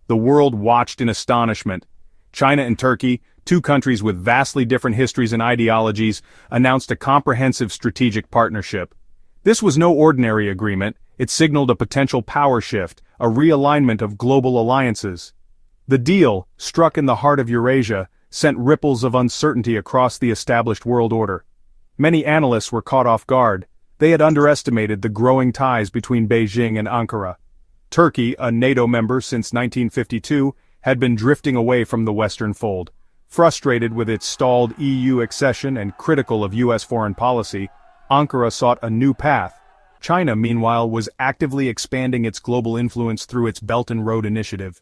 The world watched in astonishment. China and Turkey, two countries with vastly different histories and ideologies, announced a comprehensive strategic partnership. This was no ordinary agreement, it signaled a potential power shift, a realignment of global alliances. The deal, struck in the heart of Eurasia, sent ripples of uncertainty across the established world order. Many analysts were caught off guard. They had underestimated the growing ties between Beijing and Ankara. Turkey, a NATO member since 1952, had been drifting away from the Western fold. Frustrated with its stalled EU accession and critical of US foreign policy, Ankara sought a new path. China, meanwhile, was actively expanding its global influence through its Belt and Road Initiative.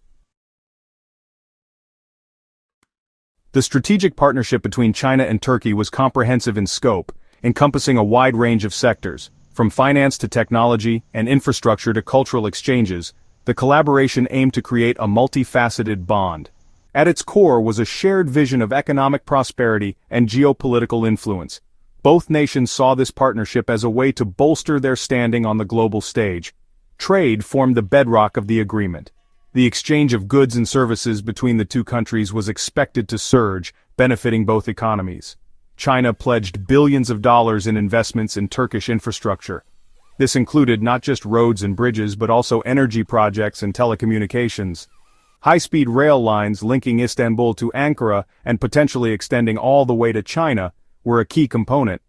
The strategic partnership between China and Turkey was comprehensive in scope, encompassing a wide range of sectors, from finance to technology and infrastructure to cultural exchanges. The collaboration aimed to create a multifaceted bond. At its core was a shared vision of economic prosperity and geopolitical influence. Both nations saw this partnership as a way to bolster their standing on the global stage. Trade formed the bedrock of the agreement. The exchange of goods and services between the two countries was expected to surge, benefiting both economies. China pledged billions of dollars in investments in Turkish infrastructure. This included not just roads and bridges but also energy projects and telecommunications. High-speed rail lines linking Istanbul to Ankara and potentially extending all the way to China were a key component.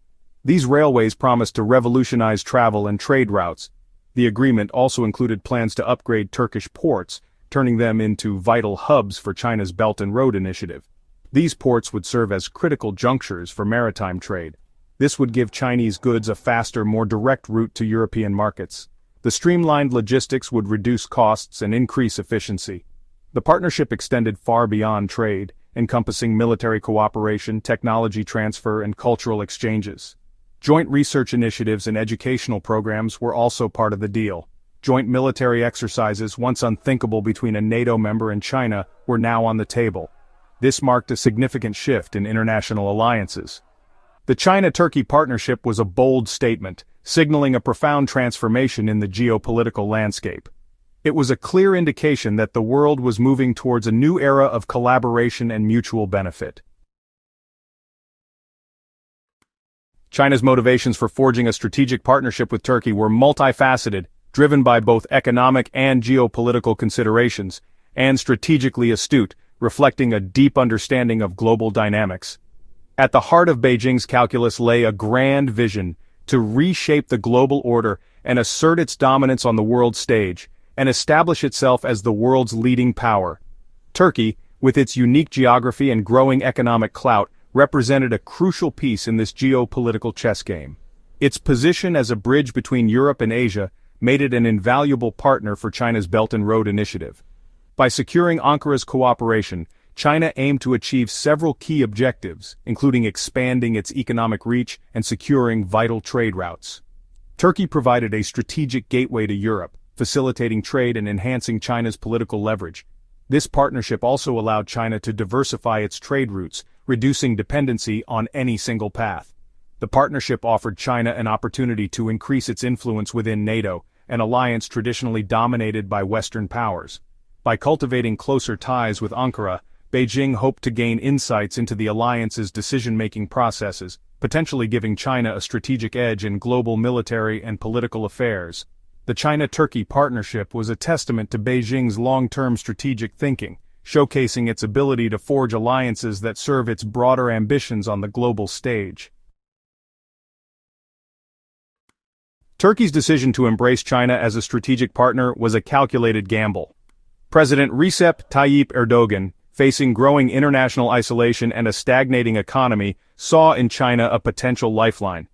These railways promised to revolutionize travel and trade routes. The agreement also included plans to upgrade Turkish ports, turning them into vital hubs for China's Belt and Road Initiative. These ports would serve as critical junctures for maritime trade. This would give Chinese goods a faster, more direct route to European markets. The streamlined logistics would reduce costs and increase efficiency. The partnership extended far beyond trade, encompassing military cooperation, technology transfer, and cultural exchanges. Joint research initiatives and educational programs were also part of the deal. Joint military exercises, once unthinkable between a NATO member and China, were now on the table. This marked a significant shift in international alliances. The China-Turkey partnership was a bold statement, signaling a profound transformation in the geopolitical landscape. It was a clear indication that the world was moving towards a new era of collaboration and mutual benefit. China's motivations for forging a strategic partnership with Turkey were multifaceted, driven by both economic and geopolitical considerations, and strategically astute, reflecting a deep understanding of global dynamics. At the heart of Beijing's calculus lay a grand vision to reshape the global order and assert its dominance on the world stage, and establish itself as the world's leading power. Turkey, with its unique geography and growing economic clout, represented a crucial piece in this geopolitical chess game. Its position as a bridge between Europe and Asia made it an invaluable partner for China's Belt and Road Initiative. By securing Ankara's cooperation, China aimed to achieve several key objectives, including expanding its economic reach and securing vital trade routes. Turkey provided a strategic gateway to Europe, facilitating trade and enhancing China's political leverage. This partnership also allowed China to diversify its trade routes, reducing dependency on any single path. The partnership offered China an opportunity to increase its influence within NATO, an alliance traditionally dominated by Western powers. By cultivating closer ties with Ankara, Beijing hoped to gain insights into the alliance's decision-making processes, potentially giving China a strategic edge in global military and political affairs. The China-Turkey partnership was a testament to Beijing's long-term strategic thinking, showcasing its ability to forge alliances that serve its broader ambitions on the global stage. Turkey's decision to embrace China as a strategic partner was a calculated gamble. President Recep Tayyip Erdogan, facing growing international isolation and a stagnating economy, saw in China a potential lifeline.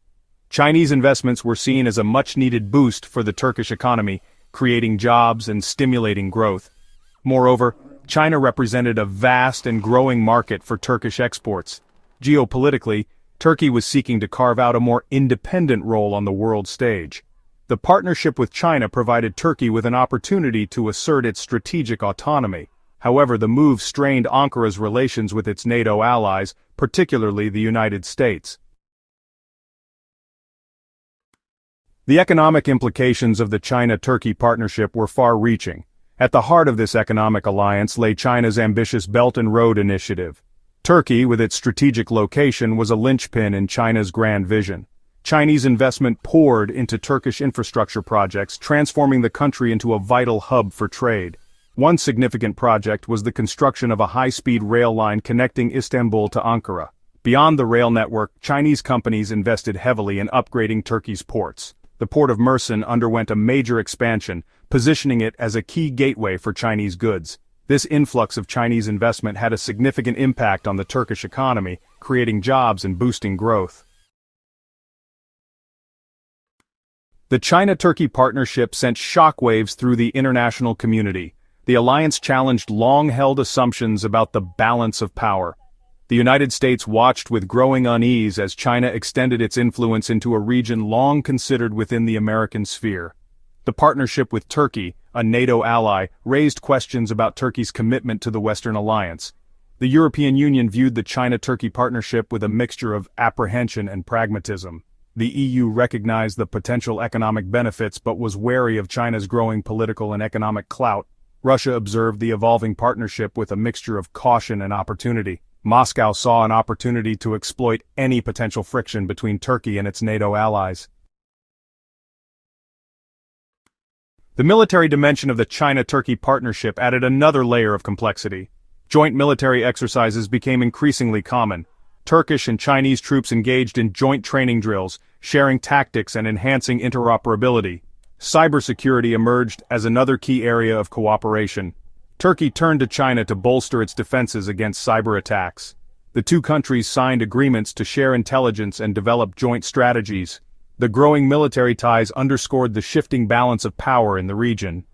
Chinese investments were seen as a much-needed boost for the Turkish economy, creating jobs and stimulating growth. Moreover, China represented a vast and growing market for Turkish exports. Geopolitically, Turkey was seeking to carve out a more independent role on the world stage. The partnership with China provided Turkey with an opportunity to assert its strategic autonomy. However, the move strained Ankara's relations with its NATO allies, particularly the United States. The economic implications of the China-Turkey partnership were far-reaching. At the heart of this economic alliance lay China's ambitious Belt and Road Initiative. Turkey, with its strategic location, was a linchpin in China's grand vision. Chinese investment poured into Turkish infrastructure projects, transforming the country into a vital hub for trade. One significant project was the construction of a high-speed rail line connecting Istanbul to Ankara. Beyond the rail network, Chinese companies invested heavily in upgrading Turkey's ports. The port of Mersin underwent a major expansion, positioning it as a key gateway for Chinese goods. This influx of Chinese investment had a significant impact on the Turkish economy, creating jobs and boosting growth. The China-Turkey partnership sent shockwaves through the international community. The alliance challenged long-held assumptions about the balance of power. The United States watched with growing unease as China extended its influence into a region long considered within the American sphere. The partnership with Turkey, a NATO ally, raised questions about Turkey's commitment to the Western alliance. The European Union viewed the China-Turkey partnership with a mixture of apprehension and pragmatism. The EU recognized the potential economic benefits but was wary of China's growing political and economic clout. Russia observed the evolving partnership with a mixture of caution and opportunity. Moscow saw an opportunity to exploit any potential friction between Turkey and its NATO allies. The military dimension of the China-Turkey partnership added another layer of complexity. Joint military exercises became increasingly common. Turkish and Chinese troops engaged in joint training drills, sharing tactics and enhancing interoperability. Cybersecurity emerged as another key area of cooperation. Turkey turned to China to bolster its defenses against cyber attacks. The two countries signed agreements to share intelligence and develop joint strategies. The growing military ties underscored the shifting balance of power in the region.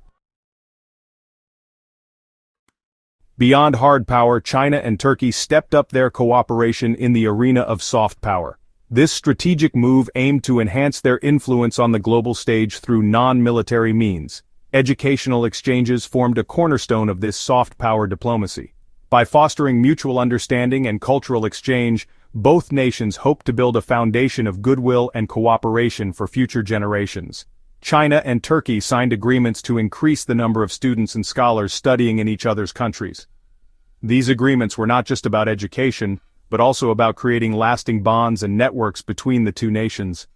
Beyond hard power, China and Turkey stepped up their cooperation in the arena of soft power. This strategic move aimed to enhance their influence on the global stage through non-military means. Educational exchanges formed a cornerstone of this soft power diplomacy. By fostering mutual understanding and cultural exchange, both nations hoped to build a foundation of goodwill and cooperation for future generations. China and Turkey signed agreements to increase the number of students and scholars studying in each other's countries. These agreements were not just about education, but also about creating lasting bonds and networks between the two nations.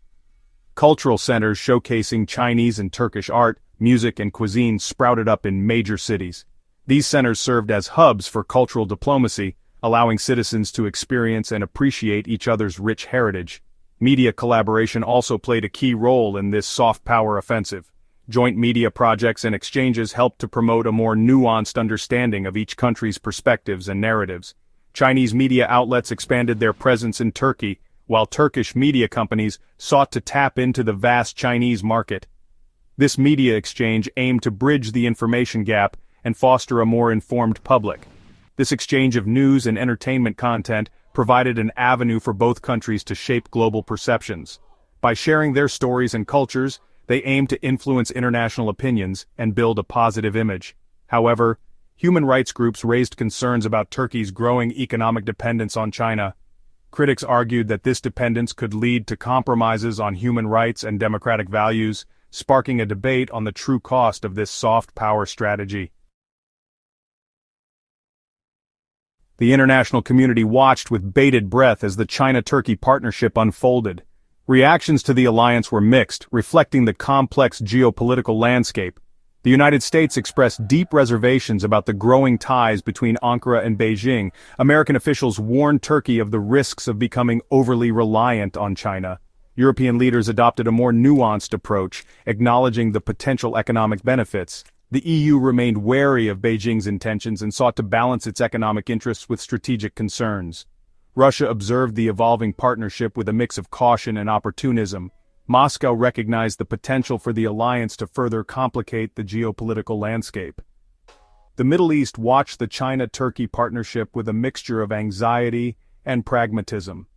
Cultural centers showcasing Chinese and Turkish art, music and cuisine sprouted up in major cities. These centers served as hubs for cultural diplomacy, allowing citizens to experience and appreciate each other's rich heritage. Media collaboration also played a key role in this soft power offensive. Joint media projects and exchanges helped to promote a more nuanced understanding of each country's perspectives and narratives. Chinese media outlets expanded their presence in Turkey, while Turkish media companies sought to tap into the vast Chinese market. This media exchange aimed to bridge the information gap and foster a more informed public. This exchange of news and entertainment content provided an avenue for both countries to shape global perceptions. By sharing their stories and cultures, they aimed to influence international opinions and build a positive image. However, human rights groups raised concerns about Turkey's growing economic dependence on China. Critics argued that this dependence could lead to compromises on human rights and democratic values, sparking a debate on the true cost of this soft power strategy. The international community watched with bated breath as the China-Turkey partnership unfolded. Reactions to the alliance were mixed, reflecting the complex geopolitical landscape. The United States expressed deep reservations about the growing ties between Ankara and Beijing. American officials warned Turkey of the risks of becoming overly reliant on China. European leaders adopted a more nuanced approach, acknowledging the potential economic benefits. The EU remained wary of Beijing's intentions and sought to balance its economic interests with strategic concerns. Russia observed the evolving partnership with a mix of caution and opportunism. Moscow recognized the potential for the alliance to further complicate the geopolitical landscape. The Middle East watched the China-Turkey partnership with a mixture of anxiety and pragmatism.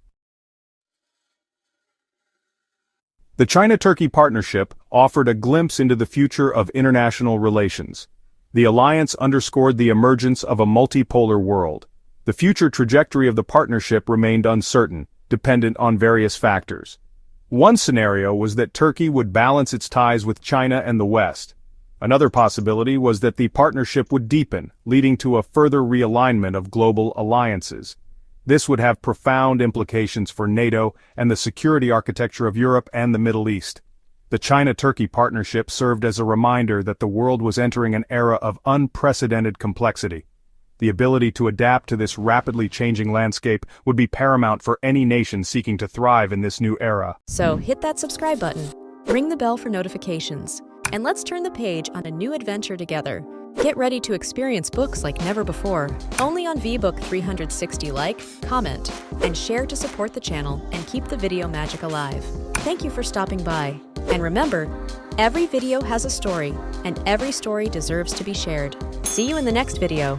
The China-Turkey partnership offered a glimpse into the future of international relations. The alliance underscored the emergence of a multipolar world. The future trajectory of the partnership remained uncertain, dependent on various factors. One scenario was that Turkey would balance its ties with China and the West. Another possibility was that the partnership would deepen, leading to a further realignment of global alliances. This would have profound implications for NATO and the security architecture of Europe and the Middle East. The China-Turkey partnership served as a reminder that the world was entering an era of unprecedented complexity. The ability to adapt to this rapidly changing landscape would be paramount for any nation seeking to thrive in this new era. So hit that subscribe button, ring the bell for notifications, and let's turn the page on a new adventure together. Get ready to experience books like never before, only on VBook 360. Like, comment, and share to support the channel and keep the video magic alive. Thank you for stopping by. And remember, every video has a story, and every story deserves to be shared. See you in the next video.